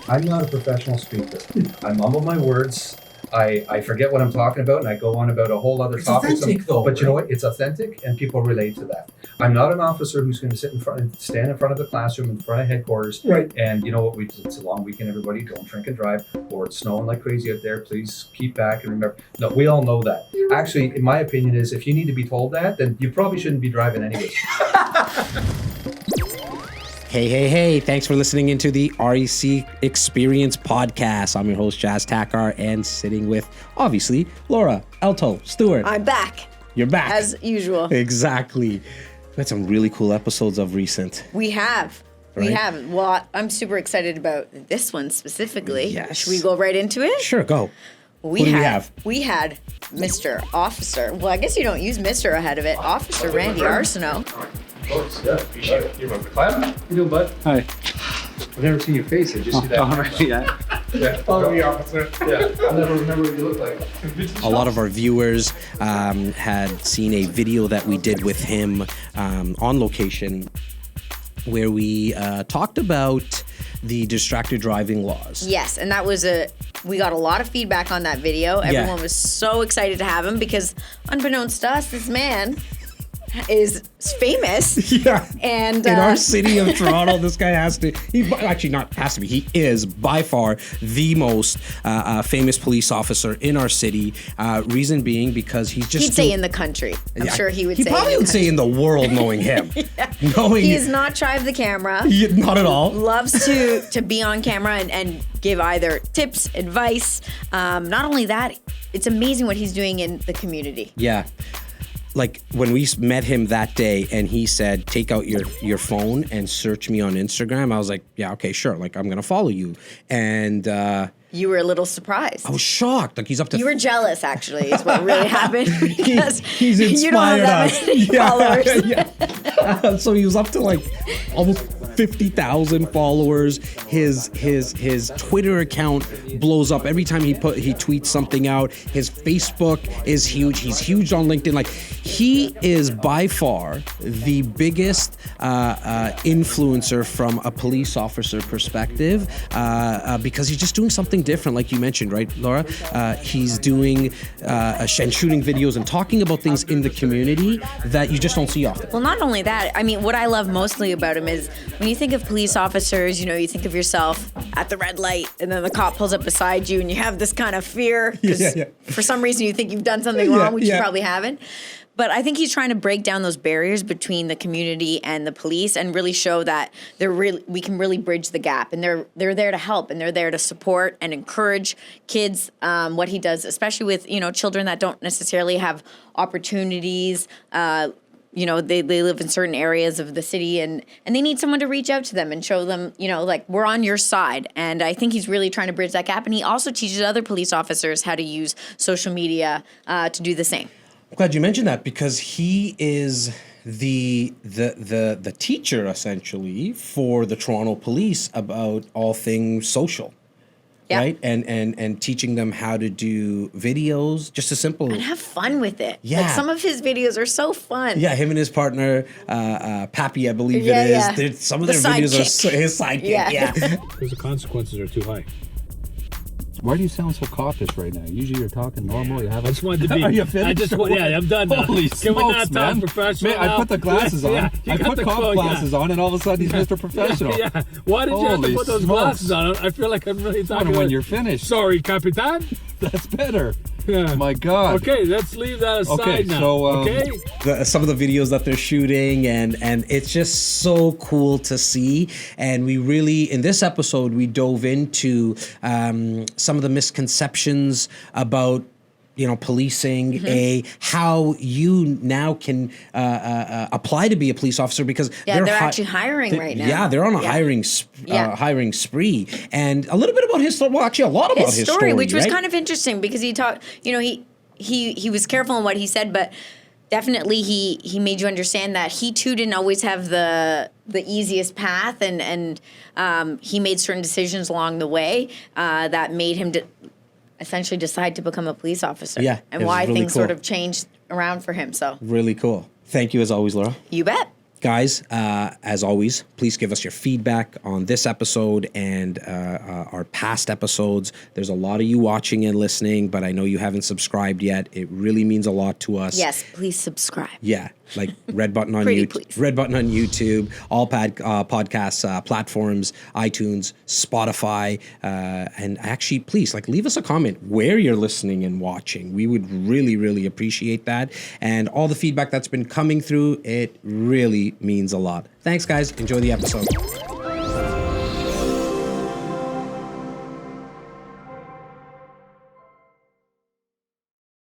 I'm not a professional speaker. I mumble my words. I forget what I'm talking about, and I go on about a whole other topic. It's authentic, though. But you know what? It's authentic, and people relate to that. I'm not an officer who's going to stand in front of the classroom, in front of headquarters. Right. And you know what? It's a long weekend, everybody. Don't drink and drive, or it's snowing like crazy out there. Please keep back and remember. No, we all know that. Actually, in my opinion, is if you need to be told that, then you probably shouldn't be driving anyways. Hey. Thanks for listening into the REC Experience podcast. I'm your host, Jas Takhar, and sitting with, obviously, Laura, Alto, Stewart. I'm back. You're back. As usual. Exactly. We had some really cool episodes of recent. We have. Right? We have. Well, I'm super excited about this one specifically. Yes. Should we go right into it? Sure, go. What do we have? We had Mr. Officer. Well, I guess you don't use Mr. ahead of it. Officer Randall Arsenault. Oh, it's good. You remember Clem? How you doing, bud? Hi. I've never seen your face. I just see that. Yeah. Follow me, officer. Yeah. I'll never remember what you look like. A lot of our viewers had seen a video that we did with him on location where we talked about the distracted driving laws. Yes, and that was we got a lot of feedback on that video. Everyone was so excited to have him because unbeknownst to us, this man is famous. Yeah. And in our city of Toronto, this guy he is by far the most famous police officer in our city. Reason being because he's just... He'd say in the country. I'm sure he would say. He probably would say in the world, knowing him. Yeah. He's not shy of the camera. Not at all. Loves to be on camera and give either tips, advice. Not only that, it's amazing what he's doing in the community. Yeah. Like when we met him that day and he said, take out your phone and search me on Instagram. I was like, yeah, okay, sure. Like I'm going to follow you. And you were a little surprised. I was shocked. Like he's up to... You were jealous, actually, is what really happened. Because he's inspired you don't have that many followers. Yeah. So he was up to like almost 50,000 followers. His Twitter account blows up every time he tweets something out. His Facebook is huge. He's huge on LinkedIn. Like he is by far the biggest influencer from a police officer perspective because he's just doing something different, like you mentioned, right, Laura? He's doing and shooting videos and talking about things in the community that you just don't see often. Well, not only that, I mean, what I love mostly about him is when you think of police officers, you think of yourself at the red light and then the cop pulls up beside you and you have this kind of fear because for some reason you think you've done something wrong, which you probably haven't. But I think he's trying to break down those barriers between the community and the police and really show that we can really bridge the gap. And they're there to help and they're there to support and encourage kids. What he does, especially with children that don't necessarily have opportunities. They live in certain areas of the city and they need someone to reach out to them and show them, like we're on your side. And I think he's really trying to bridge that gap. And he also teaches other police officers how to use social media to do the same. I'm glad you mentioned that because he is the teacher essentially for the Toronto Police about all things social. Yep. Right? And teaching them how to do videos, just a simple... And have fun with it. Yeah. Like some of his videos are so fun. Yeah, him and his partner, Pappy, I believe it is. Yeah. Some of their videos are his sidekick. Yeah. Because the consequences are too high. Why do you sound so caucus right now? Usually you're talking normal. You have. I just wanted to be. Are you finished? I'm done now. Holy Can we not smokes, talk man. professional Man, I put the glasses on. Yeah, I put cop glasses on, and all of a sudden he's Mr. Professional. Yeah. Why did you have to Holy put those smokes. glasses on? I feel like I'm really talking. When you're finished. Sorry, Capitan. That's better. Yeah. My God. Okay, let's leave that aside now. So, okay. Some of the videos that they're shooting and it's just so cool to see. And we really, in this episode, we dove into some of the misconceptions about policing, how you now can apply to be a police officer because they're actually hiring right now. Yeah, they're on a hiring spree, and a little bit about his story. Well, actually, a lot about his story, which was right? kind of interesting because he talked. He was careful in what he said, but definitely he made you understand that he too didn't always have the easiest path, and he made certain decisions along the way that made him essentially decide to become a police officer. Yeah, and it was why really things cool. sort of changed around for him. So Really cool. Thank you as always, Laura. you bet. Guys, as always, please give us your feedback on this episode and our past episodes. There's a lot of you watching and listening, but I know you haven't subscribed yet. It really means a lot to us. Yes, please subscribe. Yeah, like red button on Pretty YouTube, please. red button on YouTube, all podcast platforms, iTunes, Spotify, and actually, please leave us a comment where you're listening and watching. We would really, really appreciate that, and all the feedback that's been coming through. It really means a lot. Thanks, guys. Enjoy the episode.